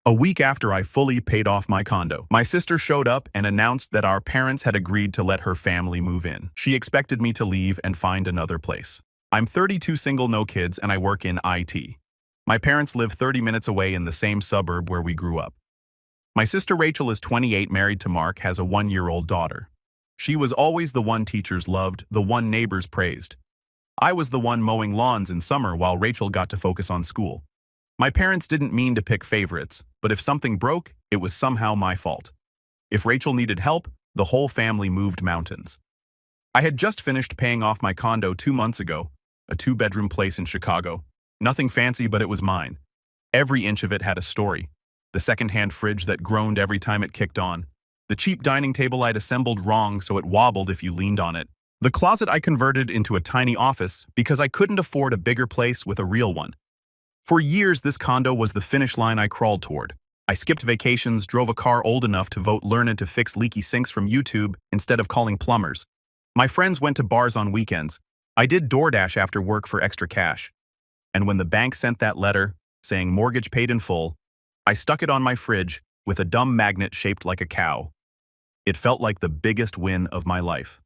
A week after I fully paid off my condo, my sister showed up and announced that our parents had agreed to let her family move in. She expected me to leave and find another place. I'm 32, single, no kids, and I work in IT. My parents live 30 minutes away in the same suburb where we grew up. My sister Rachel is 28, married to Mark, has a 1-year-old daughter. She was always the one teachers loved, the one neighbors praised. I was the one mowing lawns in summer while Rachel got to focus on school. My parents didn't mean to pick favorites, but if something broke, it was somehow my fault. If Rachel needed help, the whole family moved mountains. I had just finished paying off my condo 2 months ago, a 2-bedroom place in Chicago. Nothing fancy, but it was mine. Every inch of it had a story. The second-hand fridge that groaned every time it kicked on. The cheap dining table I'd assembled wrong so it wobbled if you leaned on it. The closet I converted into a tiny office because I couldn't afford a bigger place with a real one. For years, this condo was the finish line I crawled toward. I skipped vacations, drove a car old enough to vote learned to fix leaky sinks from YouTube instead of calling plumbers. My friends went to bars on weekends. I did DoorDash after work for extra cash. And when the bank sent that letter saying mortgage paid in full, I stuck it on my fridge with a dumb magnet shaped like a cow. It felt like the biggest win of my life.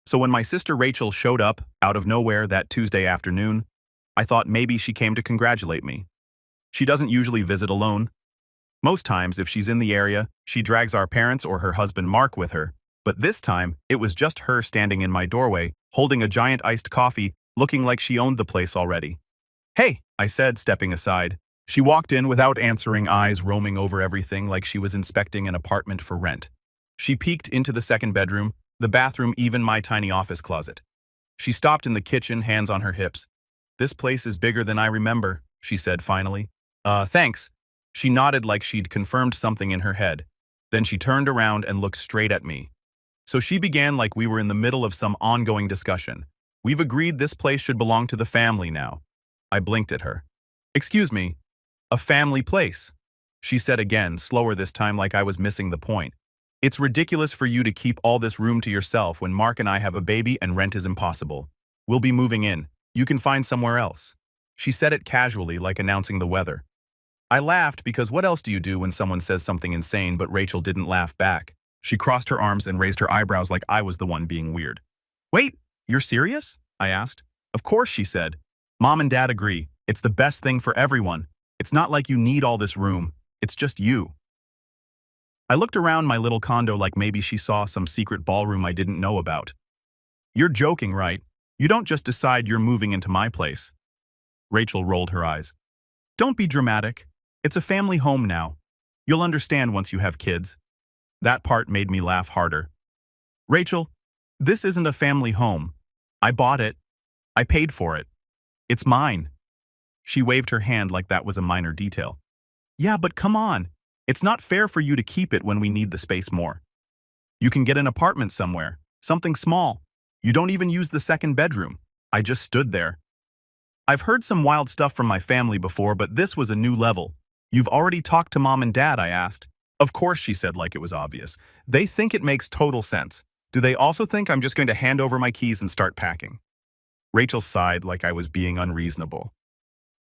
So when my sister Rachel showed up out of nowhere that Tuesday afternoon, I thought maybe she came to congratulate me. She doesn't usually visit alone. Most times, if she's in the area, she drags our parents or her husband Mark with her. But this time, it was just her standing in my doorway, holding a giant iced coffee, looking like she owned the place already. "Hey," I said, stepping aside. She walked in without answering, eyes roaming over everything like she was inspecting an apartment for rent. She peeked into the second bedroom, the bathroom, even my tiny office closet. She stopped in the kitchen, hands on her hips. "This place is bigger than I remember," she said finally. Thanks." She nodded like she'd confirmed something in her head. Then she turned around and looked straight at me. So she began like we were in the middle of some ongoing discussion. "We've agreed this place should belong to the family now." I blinked at her. "Excuse me, a family place?" She said again, slower this time, like I was missing the point. "It's ridiculous for you to keep all this room to yourself when Mark and I have a baby and rent is impossible. We'll be moving in. You can find somewhere else." She said it casually, like announcing the weather. I laughed because what else do you do when someone says something insane, but Rachel didn't laugh back. She crossed her arms and raised her eyebrows like I was the one being weird. "Wait, you're serious?" I asked. "Of course," she said. "Mom and Dad agree. It's the best thing for everyone. It's not like you need all this room. It's just you." I looked around my little condo like maybe she saw some secret ballroom I didn't know about. "You're joking, right? You don't just decide you're moving into my place." Rachel rolled her eyes. "Don't be dramatic. It's a family home now. You'll understand once you have kids." That part made me laugh harder. "Rachel, this isn't a family home. I bought it. I paid for it. It's mine." She waved her hand like that was a minor detail. "Yeah, but come on. It's not fair for you to keep it when we need the space more. You can get an apartment somewhere, something small. You don't even use the second bedroom." I just stood there. "I've heard some wild stuff from my family before, but this was a new level." "You've already talked to Mom and Dad?" I asked. "Of course," she said like it was obvious. "They think it makes total sense. Do they also think I'm just going to hand over my keys and start packing?" Rachel sighed like I was being unreasonable.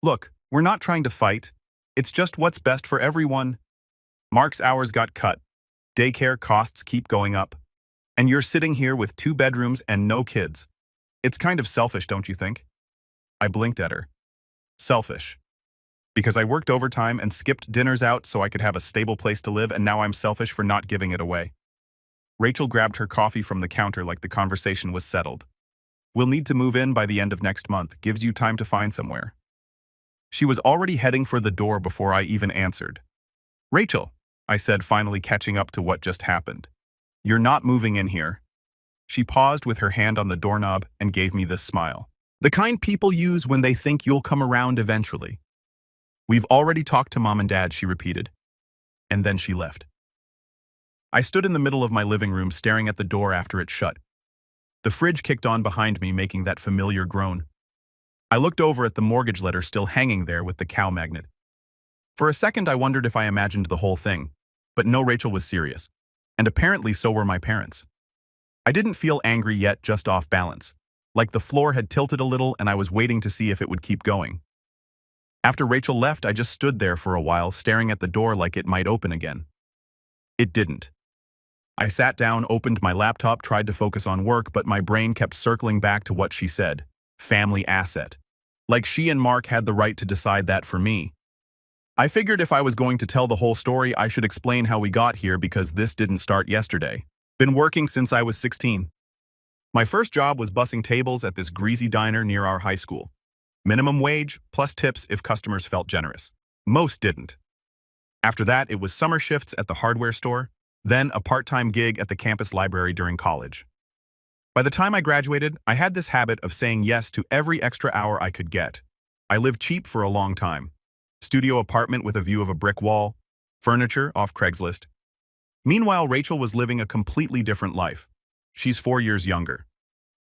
"Look, we're not trying to fight. It's just what's best for everyone. Mark's hours got cut. Daycare costs keep going up. And you're sitting here with 2 bedrooms and no kids. It's kind of selfish, don't you think?" I blinked at her. "Selfish. Because I worked overtime and skipped dinners out so I could have a stable place to live, and now I'm selfish for not giving it away." Rachel grabbed her coffee from the counter like the conversation was settled. "We'll need to move in by the end of next month. Gives you time to find somewhere." She was already heading for the door before I even answered. "Rachel," I said, finally catching up to what just happened. "You're not moving in here." She paused with her hand on the doorknob and gave me this smile. "The kind people use when they think you'll come around eventually." "We've already talked to Mom and Dad," she repeated. And then she left. I stood in the middle of my living room staring at the door after it shut. The fridge kicked on behind me, making that familiar groan. I looked over at the mortgage letter still hanging there with the cow magnet. For a second I wondered if I imagined the whole thing, but no, Rachel was serious. And apparently so were my parents. I didn't feel angry yet, just off balance. Like the floor had tilted a little and I was waiting to see if it would keep going. After Rachel left, I just stood there for a while, staring at the door like it might open again. It didn't. I sat down, opened my laptop, tried to focus on work, but my brain kept circling back to what she said. Family asset. Like she and Mark had the right to decide that for me. I figured if I was going to tell the whole story, I should explain how we got here because this didn't start yesterday. Been working since I was 16. My first job was bussing tables at this greasy diner near our high school. Minimum wage, plus tips if customers felt generous. Most didn't. After that, it was summer shifts at the hardware store, then a part-time gig at the campus library during college. By the time I graduated, I had this habit of saying yes to every extra hour I could get. I lived cheap for a long time. Studio apartment with a view of a brick wall, furniture off Craigslist. Meanwhile, Rachel was living a completely different life. She's 4 years younger.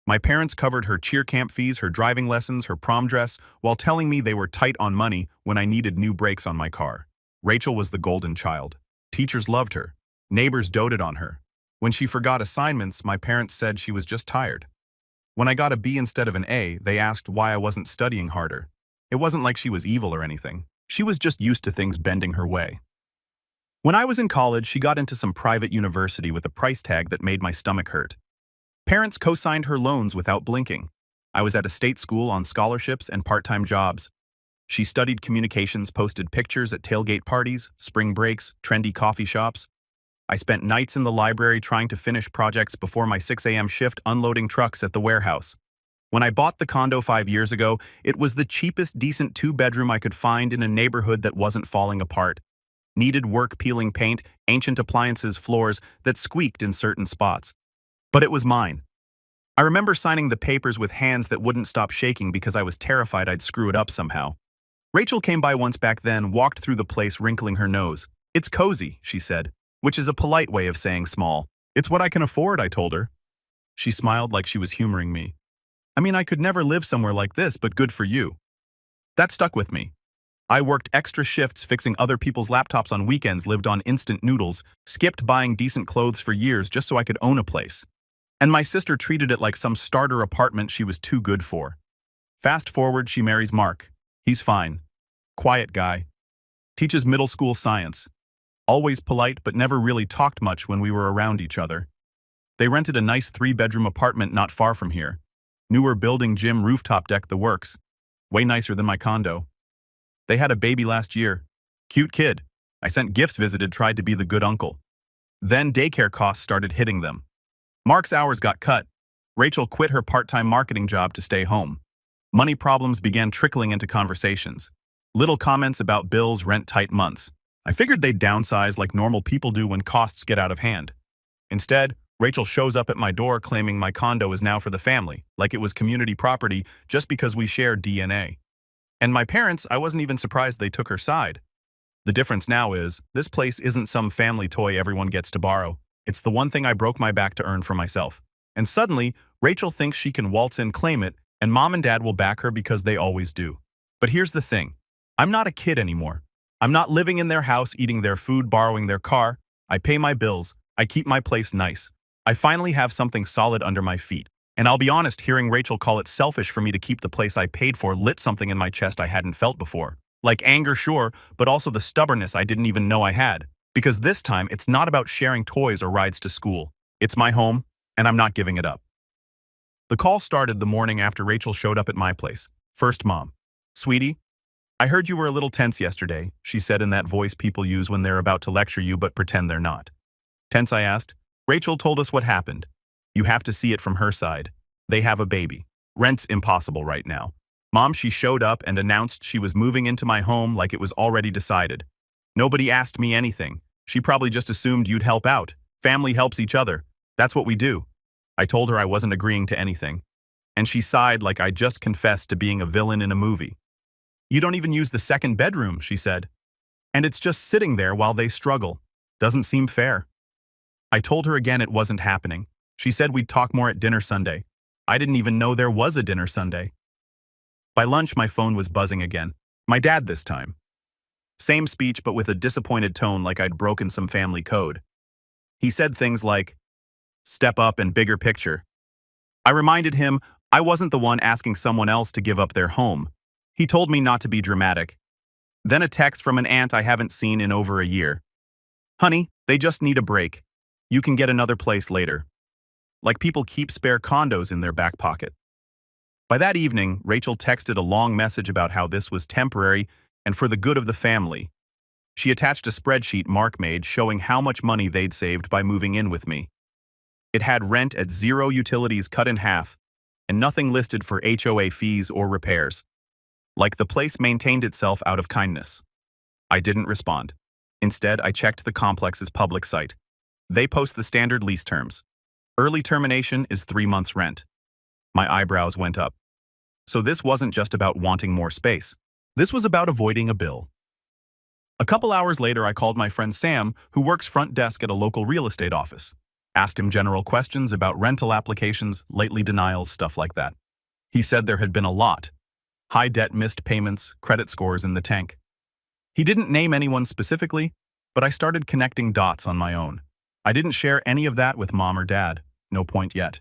My parents covered her cheer camp fees, her driving lessons, her prom dress, while telling me they were tight on money when I needed new brakes on my car. Rachel was the golden child. Teachers loved her. Neighbors doted on her. When she forgot assignments, my parents said she was just tired. When I got a B instead of an A, they asked why I wasn't studying harder. It wasn't like she was evil or anything. She was just used to things bending her way. When I was in college, she got into some private university with a price tag that made my stomach hurt. Parents co-signed her loans without blinking. I was at a state school on scholarships and part-time jobs. She studied communications, posted pictures at tailgate parties, spring breaks, trendy coffee shops. I spent nights in the library trying to finish projects before my 6 a.m. shift unloading trucks at the warehouse. When I bought the condo 5 years ago, it was the cheapest decent 2-bedroom I could find in a neighborhood that wasn't falling apart. Needed work peeling paint, ancient appliances, floors that squeaked in certain spots. But it was mine. I remember signing the papers with hands that wouldn't stop shaking because I was terrified I'd screw it up somehow. Rachel came by once back then, walked through the place wrinkling her nose. "It's cozy," she said, which is a polite way of saying small. "It's what I can afford," I told her. She smiled like she was humoring me. "I mean, I could never live somewhere like this, but good for you." That stuck with me. I worked extra shifts fixing other people's laptops on weekends, lived on instant noodles, skipped buying decent clothes for years just so I could own a place. And my sister treated it like some starter apartment she was too good for. Fast forward, she marries Mark. He's fine. Quiet guy. Teaches middle school science. Always polite but never really talked much when we were around each other. They rented a nice 3-bedroom apartment not far from here. Newer building, gym, rooftop deck, the works. Way nicer than my condo. They had a baby last year. Cute kid. I sent gifts, visited, tried to be the good uncle. Then daycare costs started hitting them. Mark's hours got cut. Rachel quit her part-time marketing job to stay home. Money problems began trickling into conversations. Little comments about bills, rent, tight months. I figured they'd downsize like normal people do when costs get out of hand. Instead, Rachel shows up at my door claiming my condo is now for the family, like it was community property just because we share DNA. And my parents, I wasn't even surprised they took her side. The difference now is, this place isn't some family toy everyone gets to borrow. It's the one thing I broke my back to earn for myself. And suddenly, Rachel thinks she can waltz in, claim it, and mom and dad will back her because they always do. But here's the thing. I'm not a kid anymore. I'm not living in their house, eating their food, borrowing their car. I pay my bills. I keep my place nice. I finally have something solid under my feet. And I'll be honest, hearing Rachel call it selfish for me to keep the place I paid for lit something in my chest I hadn't felt before. Like anger, sure, but also the stubbornness I didn't even know I had. Because this time, it's not about sharing toys or rides to school. It's my home, and I'm not giving it up. The call started the morning after Rachel showed up at my place. First, Mom. "Sweetie, I heard you were a little tense yesterday," she said in that voice people use when they're about to lecture you but pretend they're not. Tense, I asked. Rachel told us what happened. You have to see it from her side. They have a baby. Rent's impossible right now. Mom, she showed up and announced she was moving into my home like it was already decided. Nobody asked me anything. She probably just assumed you'd help out. Family helps each other. That's what we do. I told her I wasn't agreeing to anything. And she sighed like I just confessed to being a villain in a movie. You don't even use the second bedroom, she said. And it's just sitting there while they struggle. Doesn't seem fair. I told her again it wasn't happening. She said we'd talk more at dinner Sunday. I didn't even know there was a dinner Sunday. By lunch, my phone was buzzing again. My dad this time. Same speech, but with a disappointed tone like I'd broken some family code. He said things like, "Step up and bigger picture." I reminded him I wasn't the one asking someone else to give up their home. He told me not to be dramatic. Then a text from an aunt I haven't seen in over a year. Honey, they just need a break. You can get another place later. Like people keep spare condos in their back pocket. By that evening, Rachel texted a long message about how this was temporary and for the good of the family. She attached a spreadsheet Mark made showing how much money they'd saved by moving in with me. It had rent at 0, utilities cut in half, and nothing listed for HOA fees or repairs. Like the place maintained itself out of kindness. I didn't respond. Instead, I checked the complex's public site. They post the standard lease terms. Early termination is 3 months' rent. My eyebrows went up. So this wasn't just about wanting more space. This was about avoiding a bill. A couple hours later, I called my friend Sam, who works front desk at a local real estate office. Asked him general questions about rental applications, lately denials, stuff like that. He said there had been a lot. High debt, missed payments, credit scores in the tank. He didn't name anyone specifically, but I started connecting dots on my own. I didn't share any of that with Mom or Dad. No point yet.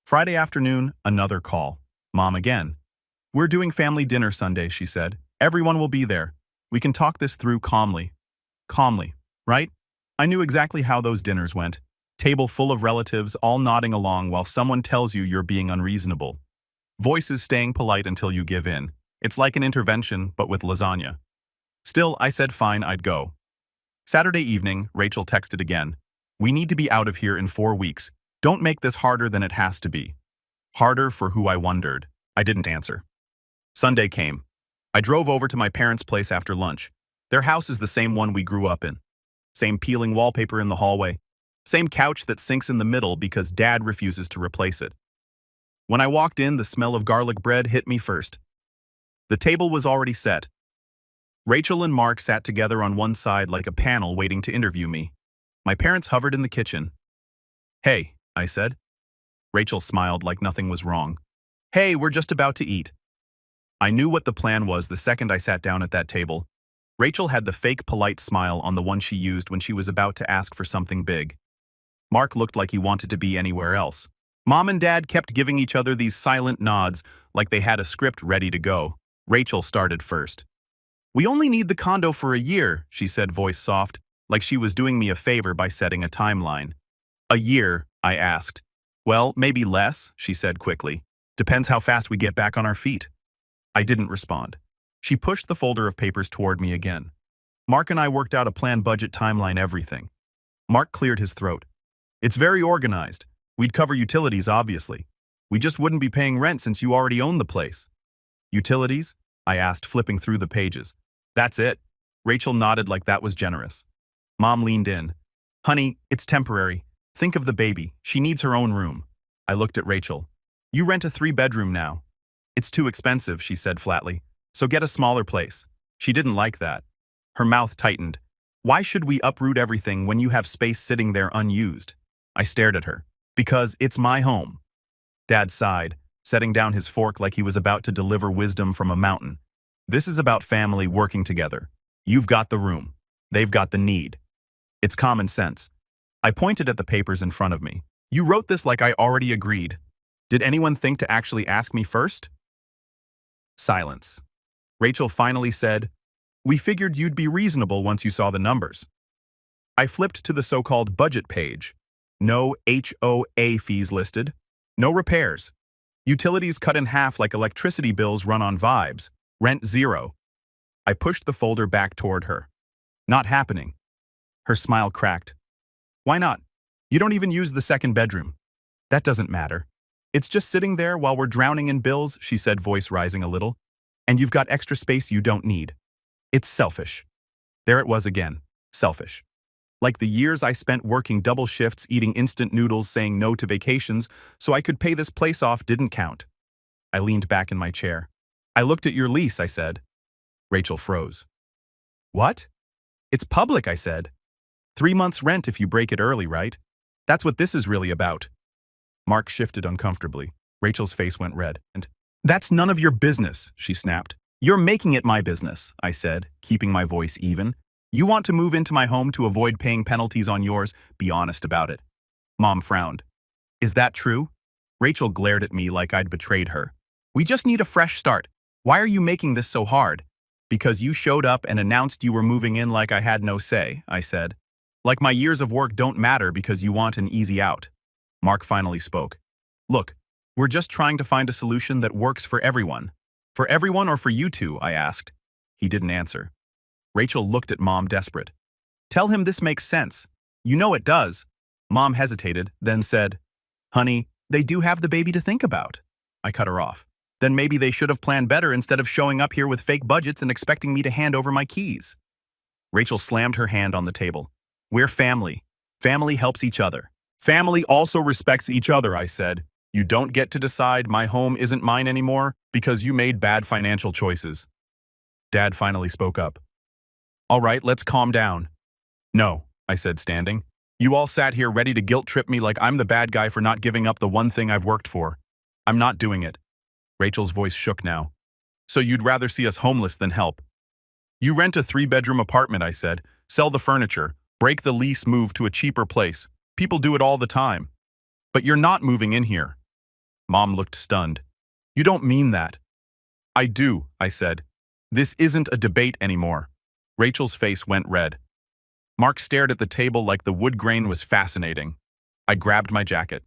Friday afternoon, another call. Mom again. We're doing family dinner Sunday, she said. Everyone will be there. We can talk this through calmly. Calmly, right? I knew exactly how those dinners went. Table full of relatives, all nodding along while someone tells you you're being unreasonable. Voices staying polite until you give in. It's like an intervention, but with lasagna. Still, I said fine, I'd go. Saturday evening, Rachel texted again. We need to be out of here in 4 weeks. Don't make this harder than it has to be. Harder for who I wondered. I didn't answer. Sunday came. I drove over to my parents' place after lunch. Their house is the same one we grew up in. Same peeling wallpaper in the hallway. Same couch that sinks in the middle because Dad refuses to replace it. When I walked in, the smell of garlic bread hit me first. The table was already set. Rachel and Mark sat together on one side like a panel waiting to interview me. My parents hovered in the kitchen. Hey, I said. Rachel smiled like nothing was wrong. Hey, we're just about to eat. I knew what the plan was the second I sat down at that table. Rachel had the fake polite smile on the one she used when she was about to ask for something big. Mark looked like he wanted to be anywhere else. Mom and Dad kept giving each other these silent nods like they had a script ready to go. Rachel started first. We only need the condo for a year, she said, voice soft, like she was doing me a favor by setting a timeline. A year, I asked. Well, maybe less, she said quickly. Depends how fast we get back on our feet. I didn't respond. She pushed the folder of papers toward me again. Mark and I worked out a plan, budget, timeline, everything. Mark cleared his throat. It's very organized. We'd cover utilities, obviously. We just wouldn't be paying rent since you already own the place. Utilities? I asked, flipping through the pages. That's it. Rachel nodded like that was generous. Mom leaned in. Honey, it's temporary. Think of the baby. She needs her own room. I looked at Rachel. You rent a 3-bedroom now. It's too expensive, she said flatly. So get a smaller place. She didn't like that. Her mouth tightened. Why should we uproot everything when you have space sitting there unused? I stared at her. Because it's my home. Dad sighed, setting down his fork like he was about to deliver wisdom from a mountain. This is about family working together. You've got the room. They've got the need. It's common sense. I pointed at the papers in front of me. You wrote this like I already agreed. Did anyone think to actually ask me first? Silence. Rachel finally said, We figured you'd be reasonable once you saw the numbers. I flipped to the so-called budget page. No HOA fees listed. No repairs. Utilities cut in half like electricity bills run on vibes. Rent 0. I pushed the folder back toward her. Not happening. Her smile cracked. Why not? You don't even use the 2nd bedroom. That doesn't matter. It's just sitting there while we're drowning in bills, she said, voice rising a little. And you've got extra space you don't need. It's selfish. There it was again. Selfish. Like the years I spent working double shifts, eating instant noodles, saying no to vacations, so I could pay this place off didn't count. I leaned back in my chair. I looked at your lease, I said. Rachel froze. What? It's public, I said. 3 months rent if you break it early, right? That's what this is really about. Mark shifted uncomfortably. Rachel's face went red. And that's none of your business, she snapped. You're making it my business, I said, keeping my voice even. You want to move into my home to avoid paying penalties on yours? Be honest about it. Mom frowned. Is that true? Rachel glared at me like I'd betrayed her. We just need a fresh start. Why are you making this so hard? Because you showed up and announced you were moving in like I had no say, I said. Like my years of work don't matter because you want an easy out. Mark finally spoke. Look, we're just trying to find a solution that works for everyone. For everyone or for you two, I asked. He didn't answer. Rachel looked at Mom desperate. Tell him this makes sense. You know it does. Mom hesitated, then said, Honey, they do have the baby to think about. I cut her off. Then maybe they should have planned better instead of showing up here with fake budgets and expecting me to hand over my keys. Rachel slammed her hand on the table. We're family. Family helps each other. Family also respects each other, I said. You don't get to decide my home isn't mine anymore because you made bad financial choices. Dad finally spoke up. All right, let's calm down. No, I said, standing. You all sat here ready to guilt trip me like I'm the bad guy for not giving up the one thing I've worked for. I'm not doing it. Rachel's voice shook now. So you'd rather see us homeless than help? You rent a 3-bedroom apartment, I said. Sell the furniture. Break the lease, move to a cheaper place. People do it all the time. But you're not moving in here. Mom looked stunned. You don't mean that. I do, I said. This isn't a debate anymore. Rachel's face went red. Mark stared at the table like the wood grain was fascinating. I grabbed my jacket.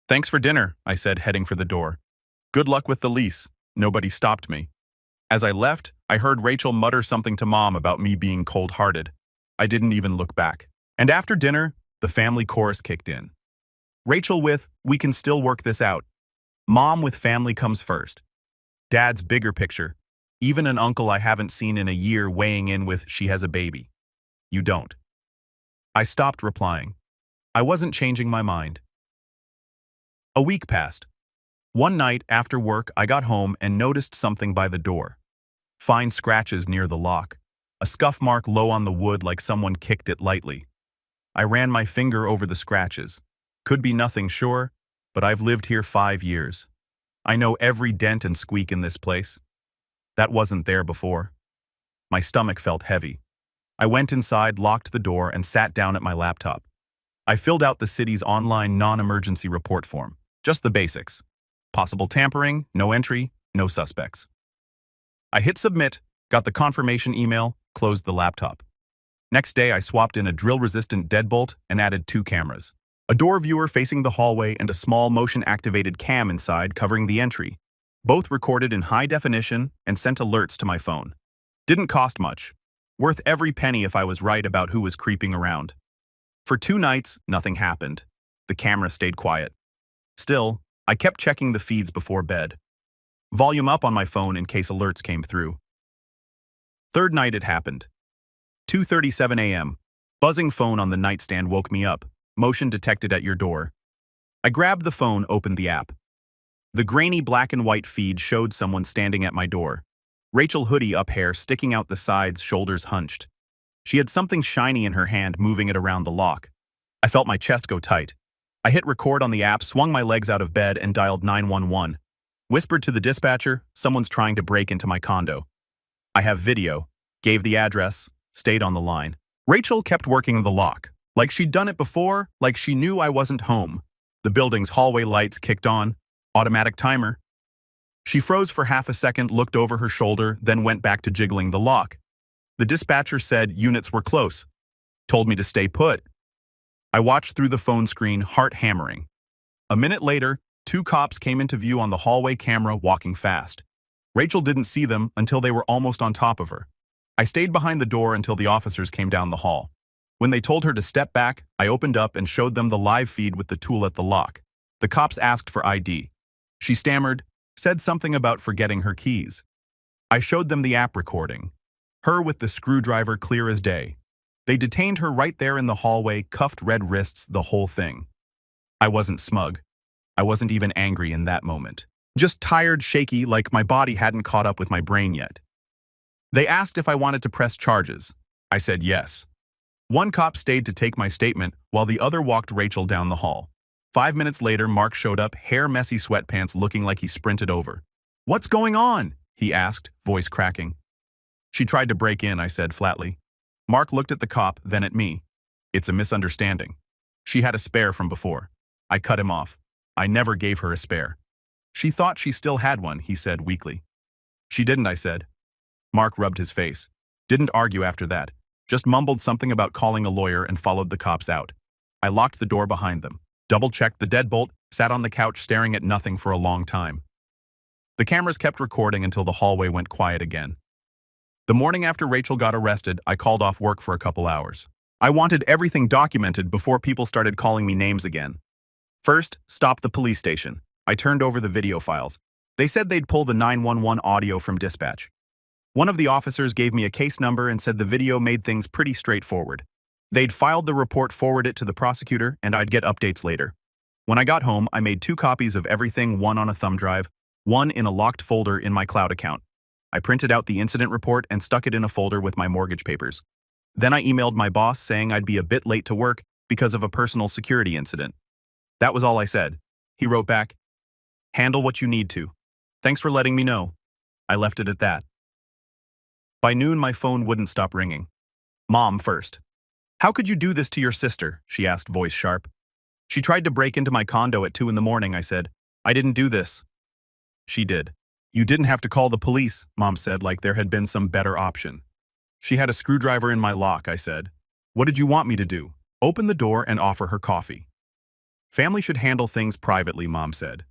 Thanks for dinner, I said, heading for the door. Good luck with the lease. Nobody stopped me. As I left, I heard Rachel mutter something to Mom about me being cold-hearted. I didn't even look back. And after dinner, the family chorus kicked in. Rachel with, we can still work this out. Mom with family comes first. Dad's bigger picture. Even an uncle I haven't seen in a year weighing in with, she has a baby. You don't. I stopped replying. I wasn't changing my mind. A week passed. One night after work, I got home and noticed something by the door. Fine scratches near the lock. A scuff mark low on the wood like someone kicked it lightly. I ran my finger over the scratches. Could be nothing, sure, but I've lived here 5 years. I know every dent and squeak in this place. That wasn't there before. My stomach felt heavy. I went inside, locked the door, and sat down at my laptop. I filled out the city's online non-emergency report form. Just the basics. Possible tampering, no entry, no suspects. I hit submit, got the confirmation email, closed the laptop. Next day, I swapped in a drill-resistant deadbolt and added 2 cameras. A door viewer facing the hallway and a small motion-activated cam inside covering the entry. Both recorded in high definition and sent alerts to my phone. Didn't cost much. Worth every penny if I was right about who was creeping around. For 2 nights, nothing happened. The camera stayed quiet. Still, I kept checking the feeds before bed. Volume up on my phone in case alerts came through. 3rd night it happened. 2:37 a.m. Buzzing phone on the nightstand woke me up. Motion detected at your door. I grabbed the phone, opened the app. The grainy black and white feed showed someone standing at my door. Rachel hoodie up, hair sticking out the sides, shoulders hunched. She had something shiny in her hand, moving it around the lock. I felt my chest go tight. I hit record on the app, swung my legs out of bed, and dialed 911. Whispered to the dispatcher, someone's trying to break into my condo. I have video. Gave the address, stayed on the line. Rachel kept working the lock. Like she'd done it before, like she knew I wasn't home. The building's hallway lights kicked on. Automatic timer. She froze for half a second, looked over her shoulder, then went back to jiggling the lock. The dispatcher said units were close. Told me to stay put. I watched through the phone screen, heart hammering. A minute later, 2 cops came into view on the hallway camera, walking fast. Rachel didn't see them until they were almost on top of her. I stayed behind the door until the officers came down the hall. When they told her to step back, I opened up and showed them the live feed with the tool at the lock. The cops asked for ID. She stammered, said something about forgetting her keys. I showed them the app recording. Her with the screwdriver clear as day. They detained her right there in the hallway, cuffed, red wrists, the whole thing. I wasn't smug. I wasn't even angry in that moment. Just tired, shaky, like my body hadn't caught up with my brain yet. They asked if I wanted to press charges. I said yes. One cop stayed to take my statement while the other walked Rachel down the hall. 5 minutes later, Mark showed up, hair messy, sweatpants, looking like he sprinted over. "What's going on?" he asked, voice cracking. "She tried to break in," I said flatly. Mark looked at the cop, then at me. "It's a misunderstanding. She had a spare from before." I cut him off. "I never gave her a spare." "She thought she still had one," he said weakly. "She didn't," I said. Mark rubbed his face. Didn't argue after that. Just mumbled something about calling a lawyer and followed the cops out. I locked the door behind them, double-checked the deadbolt, sat on the couch staring at nothing for a long time. The cameras kept recording until the hallway went quiet again. The morning after Rachel got arrested, I called off work for a couple hours. I wanted everything documented before people started calling me names again. First, stop the police station. I turned over the video files. They said they'd pull the 911 audio from dispatch. One of the officers gave me a case number and said the video made things pretty straightforward. They'd filed the report, forward it to the prosecutor, and I'd get updates later. When I got home, I made 2 copies of everything, one on a thumb drive, one in a locked folder in my cloud account. I printed out the incident report and stuck it in a folder with my mortgage papers. Then I emailed my boss saying I'd be a bit late to work because of a personal security incident. That was all I said. He wrote back, "Handle what you need to. Thanks for letting me know." I left it at that. By noon, my phone wouldn't stop ringing. Mom first. "How could you do this to your sister?" she asked, voice sharp. "She tried to break into my condo at 2 in the morning, I said. "I didn't do this." She did. "You didn't have to call the police," Mom said, like there had been some better option. "She had a screwdriver in my lock," I said. "What did you want me to do? Open the door and offer her coffee?" "Family should handle things privately," Mom said.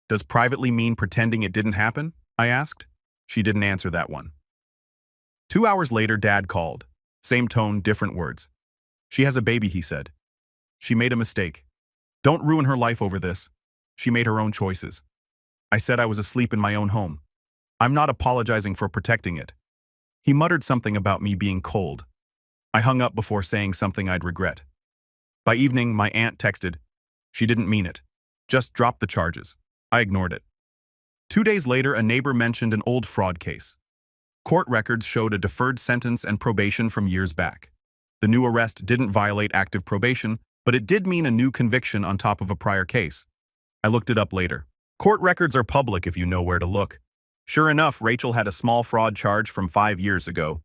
"Does privately mean pretending it didn't happen?" I asked. She didn't answer that one. 2 hours later, Dad called. Same tone, different words. "She has a baby," he said. "She made a mistake. Don't ruin her life over this. She made her own choices." I said I was asleep in my own home. "I'm not apologizing for protecting it." He muttered something about me being cold. I hung up before saying something I'd regret. By evening, my aunt texted. She didn't mean it. Just drop the charges. I ignored it. 2 days later, a neighbor mentioned an old fraud case. Court records showed a deferred sentence and probation from years back. The new arrest didn't violate active probation, but it did mean a new conviction on top of a prior case. I looked it up later. Court records are public if you know where to look. Sure enough, Rachel had a small fraud charge from 5 years ago.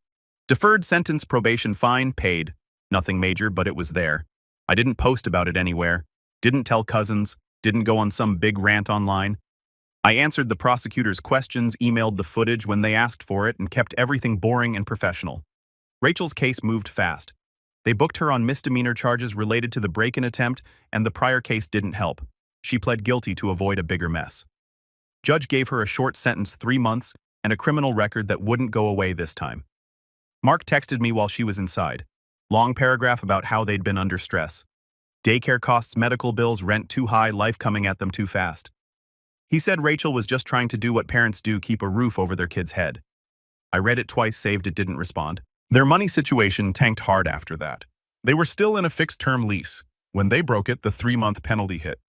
Deferred sentence, probation, fine, paid. Nothing major, but it was there. I didn't post about it anywhere. Didn't tell cousins. Didn't go on some big rant online. I answered the prosecutor's questions, emailed the footage when they asked for it, and kept everything boring and professional. Rachel's case moved fast. They booked her on misdemeanor charges related to the break-in attempt, and the prior case didn't help. She pled guilty to avoid a bigger mess. Judge gave her a short sentence, 3 months, and a criminal record that wouldn't go away this time. Mark texted me while she was inside. Long paragraph about how they'd been under stress. Daycare costs, medical bills, rent too high, life coming at them too fast. He said Rachel was just trying to do what parents do, keep a roof over their kid's head. I read it twice, saved it, didn't respond. Their money situation tanked hard after that. They were still in a fixed-term lease. When they broke it, the 3-month penalty hit.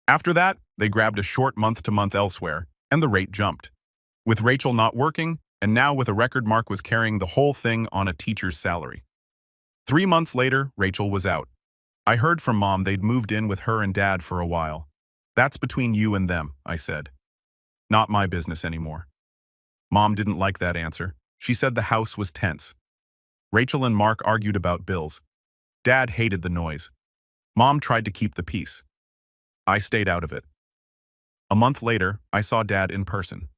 After that, they grabbed a short month-to-month elsewhere, and the rate jumped. With Rachel not working, and now with a record, Mark was carrying the whole thing on a teacher's salary. 3 months later, Rachel was out. I heard from Mom they'd moved in with her and Dad for a while. "That's between you and them," I said. "Not my business anymore." Mom didn't like that answer. She said the house was tense. Rachel and Mark argued about bills. Dad hated the noise. Mom tried to keep the peace. I stayed out of it. A month later, I saw Dad in person.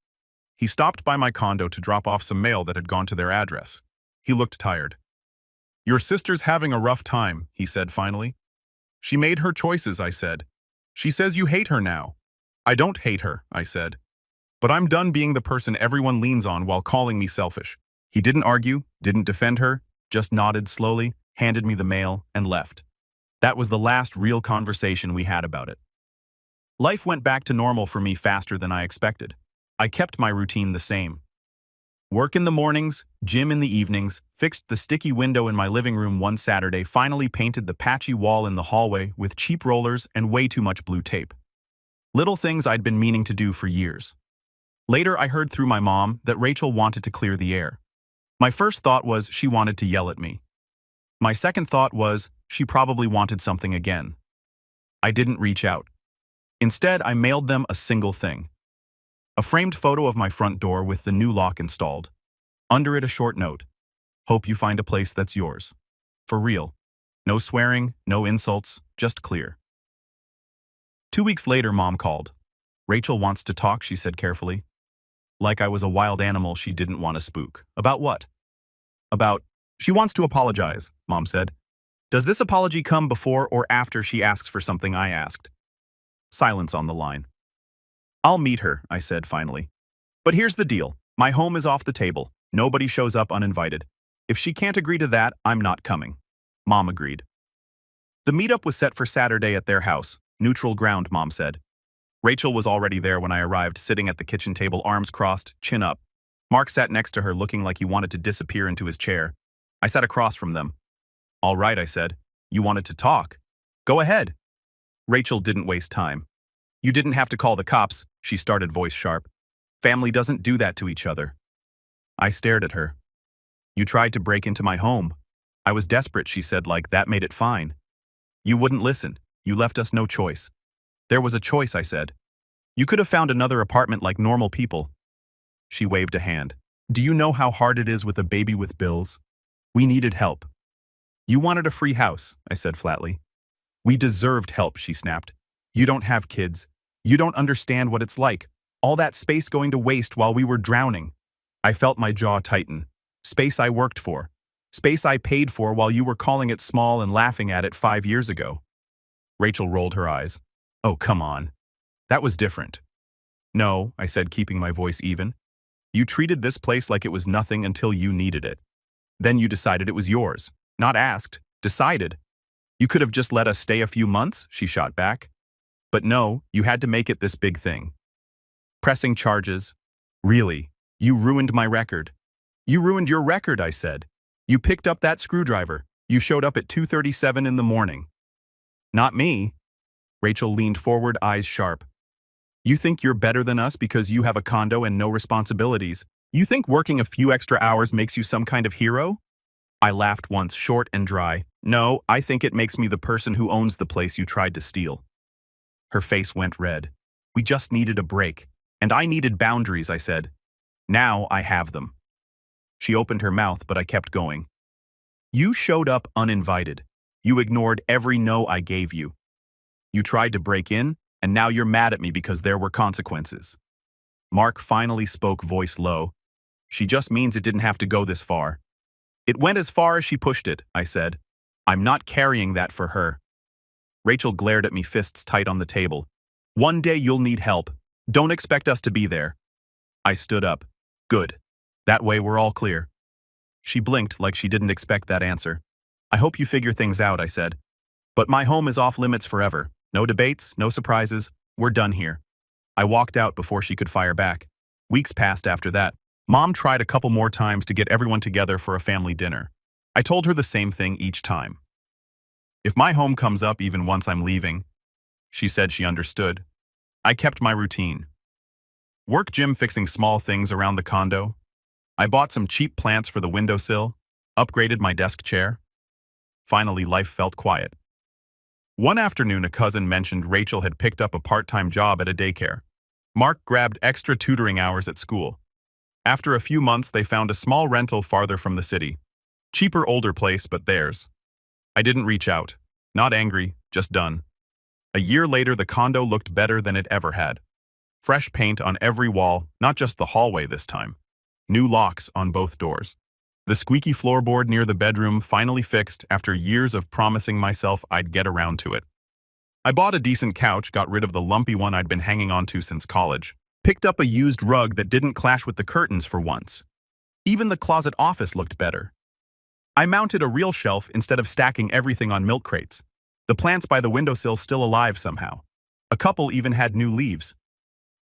He stopped by my condo to drop off some mail that had gone to their address. He looked tired. "Your sister's having a rough time," he said finally. "She made her choices," I said. "She says you hate her now." "I don't hate her," I said. "But I'm done being the person everyone leans on while calling me selfish." He didn't argue, didn't defend her, just nodded slowly, handed me the mail, and left. That was the last real conversation we had about it. Life went back to normal for me faster than I expected. I kept my routine the same. Work in the mornings, gym in the evenings, fixed the sticky window in my living room one Saturday, finally painted the patchy wall in the hallway with cheap rollers and way too much blue tape. Little things I'd been meaning to do for years. Later, I heard through my mom that Rachel wanted to clear the air. My first thought was she wanted to yell at me. My second thought was she probably wanted something again. I didn't reach out. Instead, I mailed them a single thing. A framed photo of my front door with the new lock installed. Under it, a short note. "Hope you find a place that's yours. For real. No swearing, no insults, just clear." 2 weeks later, Mom called. "Rachel wants to talk," she said carefully. like I was a wild animal she didn't want to spook. About what? About, she wants to apologize, Mom said. Does this apology come before or after she asks for something I asked? Silence on the line. I'll meet her, I said finally. But here's the deal. My home is off the table. Nobody shows up uninvited. If she can't agree to that, I'm not coming. Mom agreed. The meetup was set for Saturday at their house. Neutral ground, Mom said. Rachel was already there when I arrived, sitting at the kitchen table, arms crossed, chin up. Mark sat next to her, looking like he wanted to disappear into his chair. I sat across from them. All right, I said. You wanted to talk. Go ahead. Rachel didn't waste time. You didn't have to call the cops, she started, voice sharp. Family doesn't do that to each other. I stared at her. You tried to break into my home. I was desperate, she said, like that made it fine. You wouldn't listen. You left us no choice. There was a choice, I said. You could have found another apartment like normal people. She waved a hand. Do you know how hard it is with a baby with bills? We needed help. You wanted a free house, I said flatly. We deserved help, she snapped. You don't have kids. You don't understand what it's like. All that space going to waste while we were drowning. I felt my jaw tighten. Space I worked for. Space I paid for while you were calling it small and laughing at it 5 years ago. Rachel rolled her eyes. Oh, come on. That was different. No, I said, keeping my voice even. You treated this place like it was nothing until you needed it. Then you decided it was yours. Not asked. Decided. You could have just let us stay a few months, she shot back. But no, you had to make it this big thing. Pressing charges. Really, you ruined my record. You ruined your record, I said. You picked up that screwdriver. You showed up at 2:37 in the morning. Not me. Rachel leaned forward, eyes sharp. You think you're better than us because you have a condo and no responsibilities? You think working a few extra hours makes you some kind of hero? I laughed once, short and dry. No, I think it makes me the person who owns the place you tried to steal. Her face went red. We just needed a break. And I needed boundaries, I said. Now I have them. She opened her mouth, but I kept going. You showed up uninvited. You ignored every no I gave you. You tried to break in, and now you're mad at me because there were consequences. Mark finally spoke, voice low. She just means it didn't have to go this far. It went as far as she pushed it, I said. I'm not carrying that for her. Rachel glared at me, fists tight on the table. One day you'll need help. Don't expect us to be there. I stood up. Good. That way we're all clear. She blinked like she didn't expect that answer. I hope you figure things out, I said. But my home is off limits forever. No debates, no surprises. We're done here. I walked out before she could fire back. Weeks passed after that. Mom tried a couple more times to get everyone together for a family dinner. I told her the same thing each time. If my home comes up even once I'm leaving, she said she understood. I kept my routine. Work gym fixing small things around the condo. I bought some cheap plants for the windowsill, upgraded my desk chair. Finally, life felt quiet. One afternoon, a cousin mentioned Rachel had picked up a part-time job at a daycare. Mark grabbed extra tutoring hours at school. After a few months, they found a small rental farther from the city. Cheaper, older place, but theirs. I didn't reach out. Not angry, just done. A year later, the condo looked better than it ever had. Fresh paint on every wall, not just the hallway this time. New locks on both doors. The squeaky floorboard near the bedroom finally fixed after years of promising myself I'd get around to it. I bought a decent couch, got rid of the lumpy one I'd been hanging onto since college. Picked up a used rug that didn't clash with the curtains for once. Even the closet office looked better. I mounted a real shelf instead of stacking everything on milk crates. The plants by the windowsill still alive somehow. A couple even had new leaves.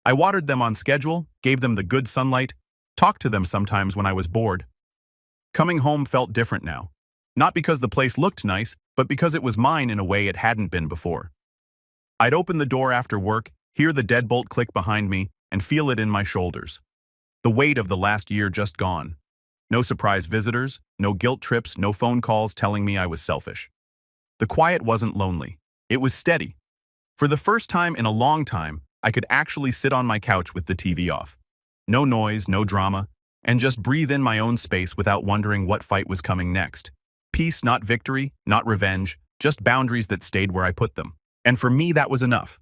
I watered them on schedule, gave them the good sunlight, talked to them sometimes when I was bored. Coming home felt different now. Not because the place looked nice, but because it was mine in a way it hadn't been before. I'd open the door after work, hear the deadbolt click behind me, and feel it in my shoulders. The weight of the last year just gone. No surprise visitors, no guilt trips, no phone calls telling me I was selfish. The quiet wasn't lonely. It was steady. For the first time in a long time, I could actually sit on my couch with the TV off. No noise, no drama, and just breathe in my own space without wondering what fight was coming next. Peace, not victory, not revenge, just boundaries that stayed where I put them. And for me, that was enough.